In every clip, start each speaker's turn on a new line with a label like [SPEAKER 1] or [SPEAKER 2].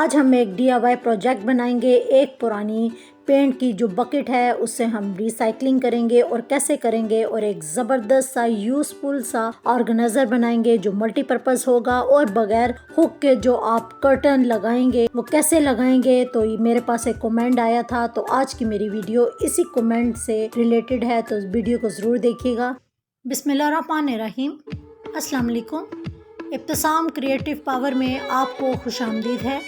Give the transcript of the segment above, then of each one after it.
[SPEAKER 1] आज हम एक DIY प्रोजेक्ट बनाएंगे। एक पुरानी पेंट की जो बकेट है उससे हम रिसाइकलिंग करेंगे और कैसे करेंगे, और एक ज़बरदस्त सा यूज़फुल सा ऑर्गेनाइजर बनाएंगे जो मल्टीपर्पज़ होगा और बगैर हुक के जो आप कर्टन लगाएंगे वो कैसे लगाएंगे। तो मेरे पास एक कमेंट आया था, तो आज की मेरी वीडियो इसी कमेंट से रिलेटेड है, तो वीडियो को ज़रूर देखिएगा। बिस्मिल्लाहिर्रहमानिर्रहीम, अस्सलाम वालेकुम। इब्तिसाम क्रिएटिव पावर में आपको खुशामदीद है।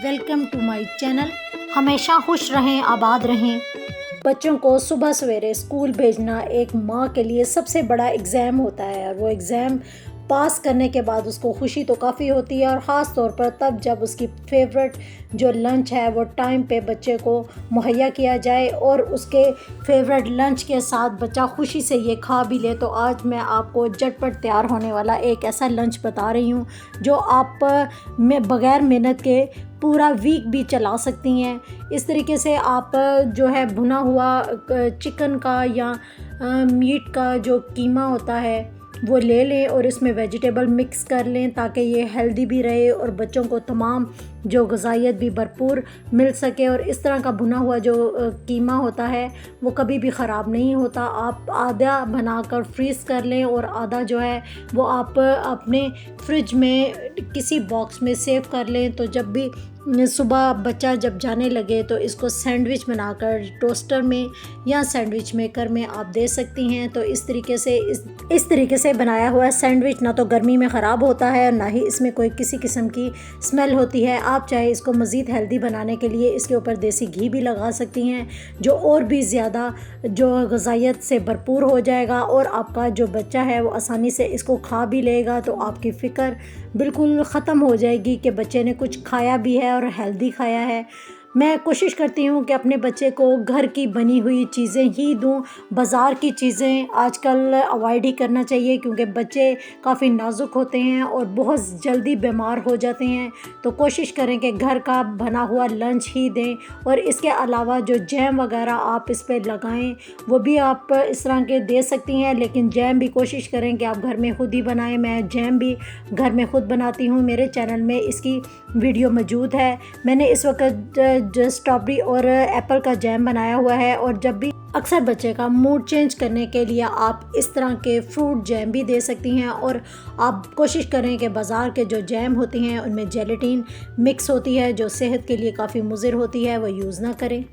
[SPEAKER 1] Welcome to my channel. हमेशा खुश रहें, आबाद रहें। बच्चों को सुबह सवेरे स्कूल भेजना एक माँ के लिए सबसे बड़ा एग्ज़ाम होता है, और वो एग्ज़ाम पास करने के बाद उसको खुशी तो काफ़ी होती है, और ख़ास तौर पर तब जब उसकी फेवरेट जो लंच है वो टाइम पे बच्चे को मुहैया किया जाए और उसके फेवरेट लंच के साथ बच्चा खुशी से ये खा भी ले। तो आज मैं आपको झटपट तैयार होने वाला एक ऐसा लंच बता रही हूँ जो आप बग़ैर मेहनत के पूरा वीक भी चला सकती हैं। इस तरीके से आप जो है भुना हुआ चिकन का या मीट का जो कीमा होता है वो ले लें और इसमें वेजिटेबल मिक्स कर लें ताकि ये हेल्दी भी रहे और बच्चों को तमाम जो ग़िज़ाइयत भी भरपूर मिल सके। और इस तरह का भुना हुआ जो कीमा होता है वो कभी भी ख़राब नहीं होता। आप आधा बनाकर फ्रीज़ कर लें और आधा जो है वो आप अपने फ्रिज में किसी बॉक्स में सेव कर लें। तो जब भी सुबह बच्चा जब जाने लगे तो इसको सैंडविच बनाकर टोस्टर में या सैंडविच मेकर में आप दे सकती हैं। तो इस तरीके से बनाया हुआ सैंडविच ना तो गर्मी में ख़राब होता है और ना ही इसमें कोई किसी किस्म की स्मेल होती है। आप चाहे इसको मज़ीद हेल्दी बनाने के लिए इसके ऊपर देसी घी भी लगा सकती हैं, जो और भी ज़्यादा जो ग़िज़ाइयत से भरपूर हो जाएगा और आपका जो बच्चा है वो आसानी से इसको खा भी लेगा। तो आपकी फ़िक्र बिल्कुल ख़त्म हो जाएगी कि बच्चे ने कुछ खाया भी है और हेल्दी खाया है। मैं कोशिश करती हूँ कि अपने बच्चे को घर की बनी हुई चीज़ें ही दूँ। बाज़ार की चीज़ें आजकल अवॉइड ही करना चाहिए क्योंकि बच्चे काफ़ी नाजुक होते हैं और बहुत जल्दी बीमार हो जाते हैं। तो कोशिश करें कि घर का बना हुआ लंच ही दें, और इसके अलावा जो जैम वगैरह आप इस पर लगाएं वो भी आप इस तरह के दे सकती हैं, लेकिन जैम भी कोशिश करें कि आप घर में ख़ुद ही बनाएं। मैं जैम भी घर में ख़ुद बनाती हूँ, मेरे चैनल में इसकी वीडियो मौजूद है। मैंने इस वक्त जो स्ट्रॉबेरी और एप्पल का जैम बनाया हुआ है, और जब भी अक्सर बच्चे का मूड चेंज करने के लिए आप इस तरह के फ्रूट जैम भी दे सकती हैं। और आप कोशिश करें कि बाज़ार के जो जैम होती हैं उनमें जेलेटिन मिक्स होती है जो सेहत के लिए काफ़ी मुज़िर होती है, वो यूज़ ना करें।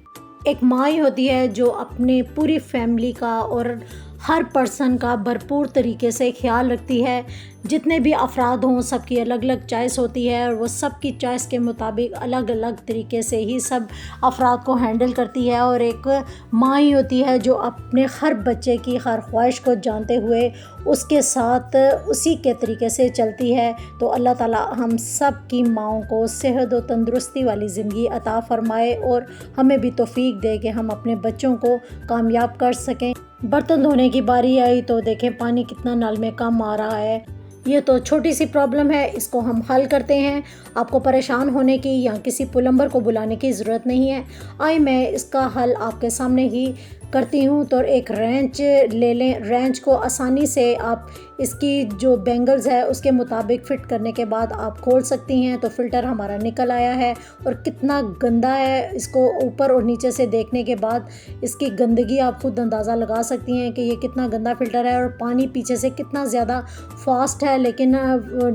[SPEAKER 1] एक माँ ही होती है जो अपने पूरी फैमिली का और हर पर्सन का भरपूर तरीके से ख्याल रखती है। जितने भी अफराद हों सबकी अलग अलग चॉइस होती है और वो सबकी चॉइस के मुताबिक अलग अलग तरीके से ही सब अफराद को हैंडल करती है। और एक माँ ही होती है जो अपने हर बच्चे की हर ख्वाहिश को जानते हुए उसके साथ उसी के तरीके से चलती है। तो अल्लाह ताला हम सब की माँओं को सेहत और तंदुरुस्ती वाली ज़िंदगी अता फ़रमाए और हमें भी तौफ़ीक दे कि हम अपने बच्चों को कामयाब कर सकें। बर्तन धोने की बारी आई तो देखें पानी कितना नल में कम आ रहा है। ये तो छोटी सी प्रॉब्लम है, इसको हम हल करते हैं। आपको परेशान होने की या किसी प्लम्बर को बुलाने की ज़रूरत नहीं है। आए मैं इसका हल आपके सामने ही करती हूँ। तो एक रेंच ले लें। रेंच को आसानी से आप इसकी जो बेंगल्स है उसके मुताबिक फ़िट करने के बाद आप खोल सकती हैं। तो फ़िल्टर हमारा निकल आया है और कितना गंदा है, इसको ऊपर और नीचे से देखने के बाद इसकी गंदगी आप खुद अंदाज़ा लगा सकती हैं कि ये कितना गंदा फ़िल्टर है और पानी पीछे से कितना ज़्यादा फास्ट है। लेकिन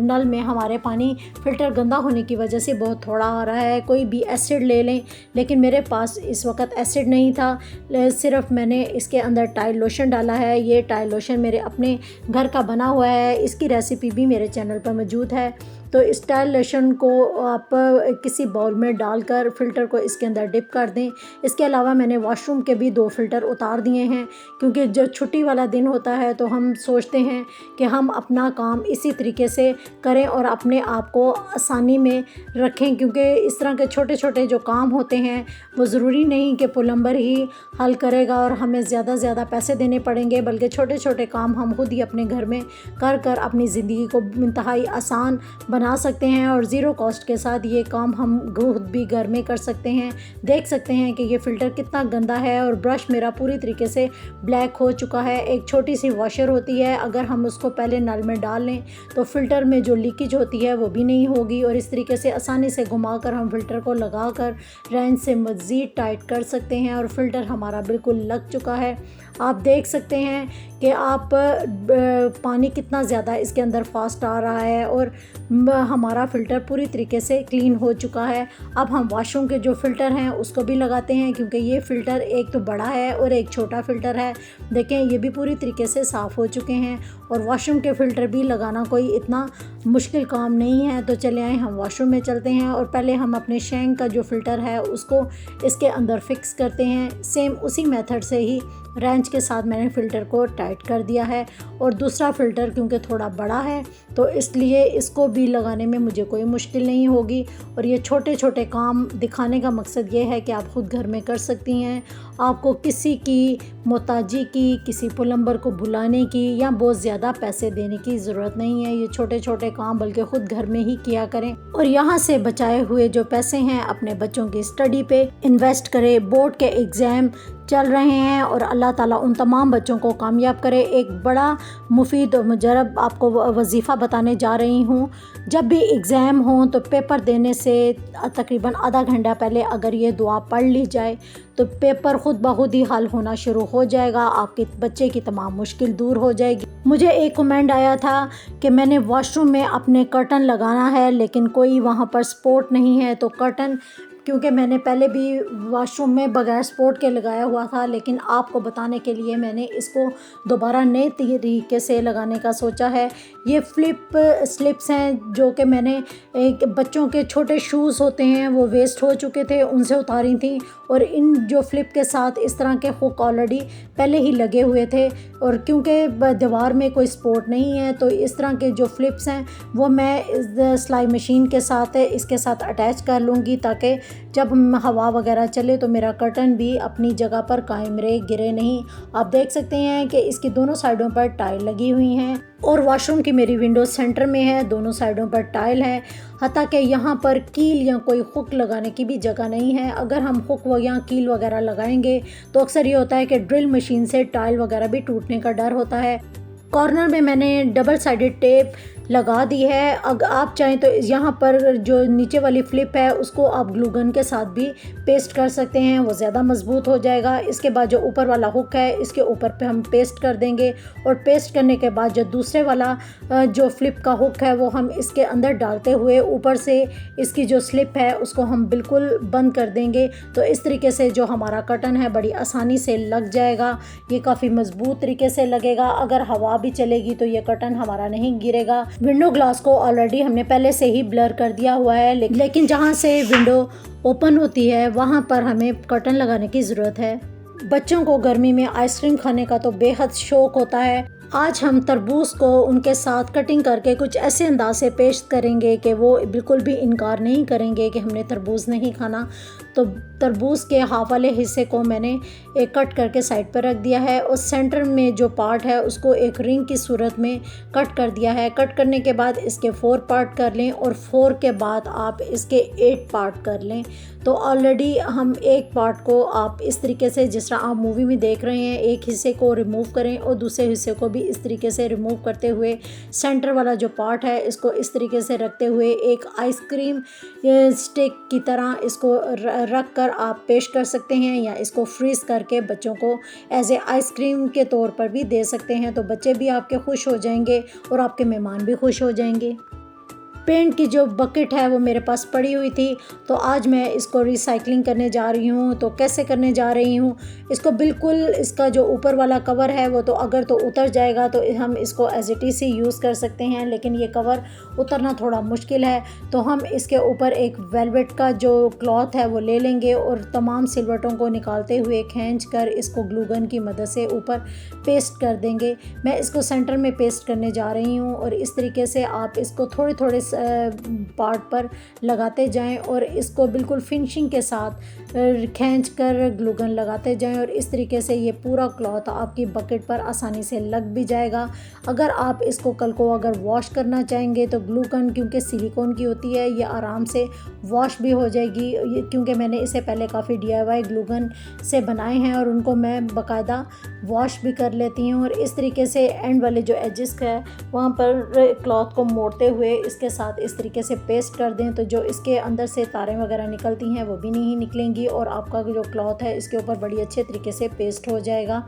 [SPEAKER 1] नल में हमारे पानी फ़िल्टर गंदा होने की वजह से बहुत थोड़ा आ रहा है। कोई भी एसिड ले लें, लेकिन मेरे पास इस वक्त एसिड नहीं था, सिर्फ मैंने इसके अंदर टाइल लोशन डाला है। ये टाइल लोशन मेरे अपने घर का बना हुआ है, इसकी रेसिपी भी मेरे चैनल पर मौजूद है। तो इस टाइल लोशन को आप किसी बाउल में डालकर फ़िल्टर को इसके अंदर डिप कर दें। इसके अलावा मैंने वॉशरूम के भी 2 फ़िल्टर उतार दिए हैं क्योंकि जो छुट्टी वाला दिन होता है तो हम सोचते हैं कि हम अपना काम इसी तरीके से करें और अपने आप को आसानी में रखें, क्योंकि इस तरह के छोटे छोटे जो काम होते हैं वो ज़रूरी नहीं कि प्लम्बर ही हल करेगा और हमें ज़्यादा पैसे देने पड़ेंगे, बल्कि छोटे छोटे काम हम खुद ही अपने घर में कर अपनी ज़िंदगी को इंतहाई आसान बना सकते हैं और ज़ीरो कॉस्ट के साथ ये काम हम खुद भी घर में कर सकते हैं। देख सकते हैं कि ये फ़िल्टर कितना गंदा है और ब्रश मेरा पूरी तरीके से ब्लैक हो चुका है। एक छोटी सी वॉशर होती है, अगर हम उसको पहले नल में डाल लें तो फ़िल्टर में जो लीकेज होती है वो भी नहीं होगी और इस तरीके से आसानी से घुमाकर हम फ़िल्टर को लगाकर रेंच से मज़ीद टाइट कर सकते हैं और फ़िल्टर हमारा बिल्कुल लग चुका है। आप देख सकते हैं कि आप पानी कितना ज़्यादा इसके अंदर फास्ट आ रहा है और हमारा फ़िल्टर पूरी तरीके से क्लीन हो चुका है। अब हम वॉशरूम के जो फ़िल्टर हैं उसको भी लगाते हैं, क्योंकि ये फ़िल्टर एक तो बड़ा है और एक छोटा फ़िल्टर है। देखें ये भी पूरी तरीके से साफ़ हो चुके हैं और वॉशरूम के फ़िल्टर भी लगाना कोई इतना मुश्किल काम नहीं है। तो चले आए हम वॉशरूम में चलते हैं और पहले हम अपने शैंक का जो फ़िल्टर है उसको इसके अंदर फिक्स करते हैं। सेम उसी मेथड से ही रेंच के साथ मैंने फ़िल्टर को टाइट कर दिया है और दूसरा फ़िल्टर क्योंकि थोड़ा बड़ा है तो इसलिए इसको भी लगाने में मुझे कोई मुश्किल नहीं होगी। और ये छोटे छोटे काम दिखाने का मकसद ये है कि आप ख़ुद घर में कर सकती हैं। आपको किसी की मोहताजी की, किसी प्लम्बर को बुलाने की या बहुत ज़्यादा पैसे देने की ज़रूरत नहीं है। ये छोटे छोटे काम बल्कि ख़ुद घर में ही किया करें और यहाँ से बचाए हुए जो पैसे हैं अपने बच्चों की स्टडी पे इन्वेस्ट करें। बोर्ड के एग्ज़ाम चल रहे हैं और अल्लाह ताला उन तमाम बच्चों को कामयाब करे। एक बड़ा मुफीद और मुजरब आपको वजीफ़ा बताने जा रही हूँ। जब भी एग्ज़ाम हो तो पेपर देने से तकरीबन आधा घंटा पहले अगर ये दुआ पढ़ ली जाए तो पेपर ख़ुद ब खुद ही हल होना शुरू हो जाएगा। आपके बच्चे की तमाम मुश्किल दूर हो जाएगी। मुझे एक कमेंट आया था कि मैंने वॉशरूम में अपने कर्टन लगाना है लेकिन कोई वहाँ पर सपोर्ट नहीं है। तो कर्टन क्योंकि मैंने पहले भी वॉशरूम में बगैर सपोर्ट के लगाया हुआ था, लेकिन आपको बताने के लिए मैंने इसको दोबारा नए तरीके से लगाने का सोचा है। ये फ्लिप स्लिप्स हैं जो कि मैंने एक बच्चों के छोटे शूज़ होते हैं वो वेस्ट हो चुके थे, उनसे उतारी थी और इन जो फ्लिप के साथ इस तरह के हुक ऑलरेडी पहले ही लगे हुए थे और क्योंकि दीवार में कोई सपोर्ट नहीं है तो इस तरह के जो फ्लिप्स हैं वो मैं सिलाई मशीन के साथ इसके साथ अटैच कर लूँगी ताकि जब हवा वगैरह चले तो मेरा कर्टन भी अपनी जगह पर कायम रहे, गिरे नहीं। आप देख सकते हैं कि इसकी दोनों साइडों पर टाइल लगी हुई हैं और वॉशरूम की मेरी विंडो सेंटर में है, दोनों साइडों पर टाइल है। हत्ता कि यहाँ पर कील या कोई हुक लगाने की भी जगह नहीं है। अगर हम हुक या कील वगैरह लगाएंगे तो अक्सर ये होता है कि ड्रिल मशीन से टाइल वगैरह भी टूटने का डर होता है। कॉर्नर में मैंने डबल साइडेड टेप लगा दी है। अगर आप चाहें तो यहाँ पर जो नीचे वाली फ्लिप है उसको आप ग्लू गन के साथ भी पेस्ट कर सकते हैं, वो ज़्यादा मजबूत हो जाएगा। इसके बाद जो ऊपर वाला हुक है इसके ऊपर पे हम पेस्ट कर देंगे और पेस्ट करने के बाद जो दूसरे वाला जो फ्लिप का हुक है वो हम इसके अंदर डालते हुए ऊपर से इसकी जो स्लिप है उसको हम बिल्कुल बंद कर देंगे। तो इस तरीके से जो हमारा कर्टन है बड़ी आसानी से लग जाएगा। ये काफ़ी मजबूत तरीके से लगेगा। अगर हवा भी चलेगी तो ये कर्टन हमारा नहीं गिरेगा। विंडो ग्लास को ऑलरेडी हमने पहले से ही ब्लर कर दिया हुआ है, लेकिन जहाँ से विंडो ओपन होती है वहाँ पर हमें कर्टन लगाने की ज़रूरत है। बच्चों को गर्मी में आइसक्रीम खाने का तो बेहद शौक़ होता है। आज हम तरबूज को उनके साथ कटिंग करके कुछ ऐसे अंदाज से पेश करेंगे कि वो बिल्कुल भी इनकार नहीं करेंगे कि हमने तरबूज नहीं खाना। तो तरबूज के हाफ वाले हिस्से को मैंने एक कट करके साइड पर रख दिया है और सेंटर में जो पार्ट है उसको एक रिंग की सूरत में कट कर दिया है। कट करने के बाद इसके 4 पार्ट कर लें और 4 के बाद आप इसके 8 पार्ट कर लें। तो ऑलरेडी हम एक पार्ट को आप इस तरीके से जिस तरह आप मूवी में देख रहे हैं एक हिस्से को रिमूव करें और दूसरे हिस्से को भी इस तरीके से रिमूव करते हुए सेंटर वाला जो पार्ट है इसको इस तरीके से रखते हुए एक आइसक्रीम स्टिक की तरह इसको रख कर आप पेश कर सकते हैं या इसको फ्रीज़ करके बच्चों को एज ए आइसक्रीम के तौर पर भी दे सकते हैं। तो बच्चे भी आपके खुश हो जाएंगे और आपके मेहमान भी खुश हो जाएंगे। पेंट की जो बकेट है वो मेरे पास पड़ी हुई थी तो आज मैं इसको रिसाइकलिंग करने जा रही हूँ। तो कैसे करने जा रही हूँ, इसको बिल्कुल इसका जो ऊपर वाला कवर है वो तो अगर तो उतर जाएगा तो हम इसको एज इट इज़ ही यूज़ कर सकते हैं, लेकिन ये कवर उतरना थोड़ा मुश्किल है। तो हम इसके ऊपर एक वेलवेट का जो क्लॉथ है वो ले लेंगे और तमाम सिलवटों को निकालते हुए खींच कर इसको ग्लू गन की मदद से ऊपर पेस्ट कर देंगे। मैं इसको सेंटर में पेस्ट करने जा रही हूँ और इस तरीके से आप इसको थोड़े थोड़े पार्ट पर लगाते जाएं और इसको बिल्कुल फिनिशिंग के साथ खींच कर ग्लू गन लगाते जाएं और इस तरीके से ये पूरा क्लॉथ आपकी बकेट पर आसानी से लग भी जाएगा। अगर आप इसको कल को अगर वॉश करना चाहेंगे तो ग्लू गन क्योंकि सिलिकॉन की होती है, ये आराम से वॉश भी हो जाएगी। क्योंकि मैंने इसे पहले काफ़ी DIY ग्लू गन से बनाए हैं और उनको मैं बाकायदा वॉश भी कर लेती हूँ। और इस तरीके से एंड वाले जो एजेस है वहाँ पर क्लॉथ को मोड़ते हुए इसके साथ इस तरीके से पेस्ट कर दें तो जो इसके अंदर से तारें वगैरह निकलती हैं वो भी नहीं निकलेंगी और आपका जो क्लॉथ है इसके ऊपर बड़ी अच्छे तरीके से पेस्ट हो जाएगा।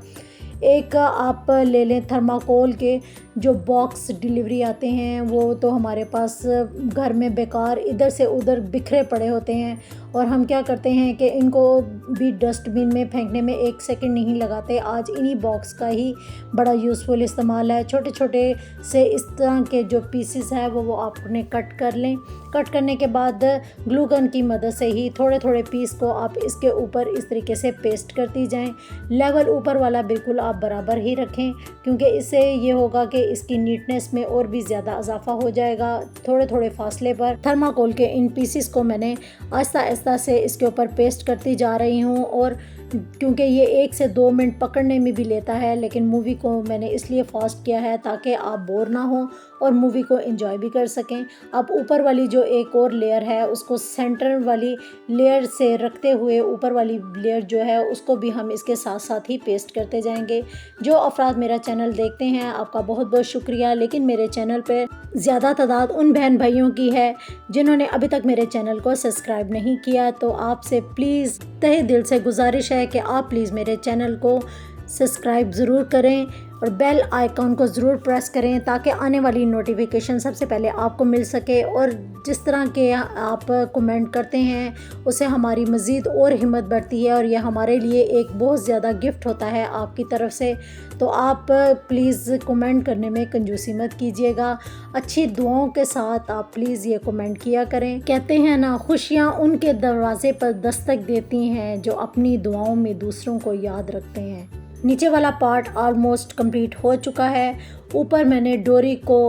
[SPEAKER 1] एक आप ले लें थर्माकोल के जो बॉक्स डिलीवरी आते हैं, वो तो हमारे पास घर में बेकार इधर से उधर बिखरे पड़े होते हैं और हम क्या करते हैं कि इनको भी डस्टबिन में फेंकने में 1 सेकंड नहीं लगाते। आज इन्हीं बॉक्स का ही बड़ा यूज़फुल इस्तेमाल है। छोटे छोटे से इस तरह के जो पीसेस है वो आपने कट कर लें। कट करने के बाद ग्लू गन की मदद से ही थोड़े थोड़े पीस को आप इसके ऊपर इस तरीके से पेस्ट करती जाएं। लेवल ऊपर वाला बिल्कुल आप बराबर ही रखें क्योंकि इससे ये होगा कि इसकी नीटनेस में और भी ज़्यादा इजाफा हो जाएगा। थोड़े थोड़े फासले पर थर्माकोल के इन पीसेस को मैंने आहिस्ता आहिस्ता से इसके ऊपर पेस्ट करती जा रही हूँ और क्योंकि ये 1 से 2 मिनट पकड़ने में भी लेता है, लेकिन मूवी को मैंने इसलिए फास्ट किया है ताकि आप बोर ना हो और मूवी को एंजॉय भी कर सकें। अब ऊपर वाली जो एक और लेयर है उसको सेंटर वाली लेयर से रखते हुए ऊपर वाली लेयर जो है उसको भी हम इसके साथ साथ ही पेस्ट करते जाएंगे। जो अफराद मेरा चैनल देखते हैं आपका बहुत बहुत शुक्रिया, लेकिन मेरे चैनल पर ज़्यादा तादाद उन बहन भाइयों की है जिन्होंने अभी तक मेरे चैनल को सब्सक्राइब नहीं किया, तो आपसे प्लीज़ तहे दिल से गुजारिश है कि आप प्लीज़ मेरे चैनल को सब्सक्राइब ज़रूर करें और बेल आइकॉन को ज़रूर प्रेस करें ताकि आने वाली नोटिफिकेशन सबसे पहले आपको मिल सके। और जिस तरह के आप कमेंट करते हैं उससे हमारी मज़ीद और हिम्मत बढ़ती है और यह हमारे लिए एक बहुत ज़्यादा गिफ्ट होता है आपकी तरफ से। तो आप प्लीज़ कमेंट करने में कंजूसी मत कीजिएगा, अच्छी दुआओं के साथ आप प्लीज़ ये कमेंट किया करें। कहते हैं ना, खुशियाँ उनके दरवाज़े पर दस्तक देती हैं जो अपनी दुआओं में दूसरों को याद रखते हैं। नीचे वाला पार्ट ऑलमोस्ट कंप्लीट हो चुका है। ऊपर मैंने डोरी को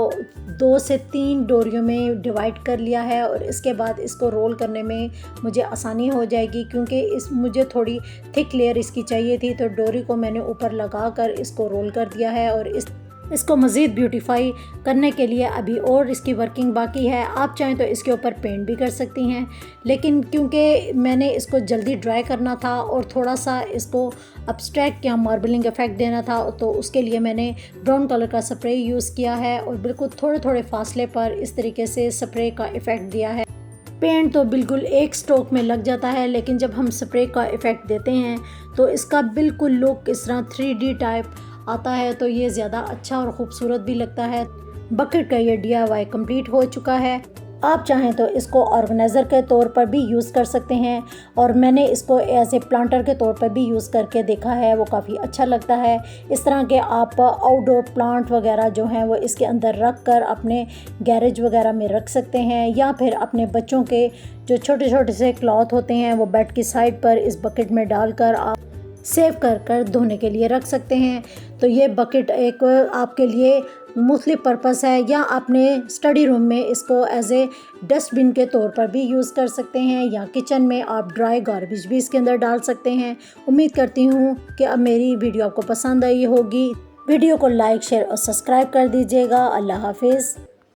[SPEAKER 1] 2 से 3 डोरियों में डिवाइड कर लिया है और इसके बाद इसको रोल करने में मुझे आसानी हो जाएगी क्योंकि मुझे थोड़ी थिक लेयर इसकी चाहिए थी। तो डोरी को मैंने ऊपर लगा कर इसको रोल कर दिया है और इसको मज़ीद ब्यूटीफाई करने के लिए अभी और इसकी वर्किंग बाकी है। आप चाहें तो इसके ऊपर पेंट भी कर सकती हैं, लेकिन क्योंकि मैंने इसको जल्दी ड्राई करना था और थोड़ा सा इसको अब्स्ट्रैक्ट या मार्बलिंग इफ़ेक्ट देना था तो उसके लिए मैंने ब्राउन कलर का स्प्रे यूज़ किया है और बिल्कुल थोड़े थोड़े फासले पर इस तरीके से स्प्रे का इफ़ेक्ट दिया है। पेंट तो बिल्कुल एक स्ट्रोक में लग जाता है, लेकिन जब हम स्प्रे का इफ़ेक्ट देते हैं तो इसका बिल्कुल लुक इस तरह 3D टाइप आता है, तो ये ज़्यादा अच्छा और ख़ूबसूरत भी लगता है। बकेट का ये DIY कंप्लीट हो चुका है। आप चाहें तो इसको ऑर्गेनाइज़र के तौर पर भी यूज़ कर सकते हैं और मैंने इसको एज ए प्लांटर के तौर पर भी यूज़ करके देखा है, वो काफ़ी अच्छा लगता है। इस तरह के आप आउटडोर प्लांट वगैरह जो हैं वो इसके अंदर रख कर अपने गैरेज वगैरह में रख सकते हैं या फिर अपने बच्चों के जो छोटे छोटे से क्लॉथ होते हैं वो बेड की साइड पर इस बकेट में डालकर आप सेव कर धोने के लिए रख सकते हैं। तो ये बकेट एक आपके लिए मुख्तलिफ पर्पस है, या अपने स्टडी रूम में इसको एज ए डस्टबिन के तौर पर भी यूज़ कर सकते हैं या किचन में आप ड्राई गार्बेज भी इसके अंदर डाल सकते हैं। उम्मीद करती हूँ कि अब मेरी वीडियो आपको पसंद आई होगी। वीडियो को लाइक, शेयर और सब्सक्राइब कर दीजिएगा। अल्लाह हाफिज़।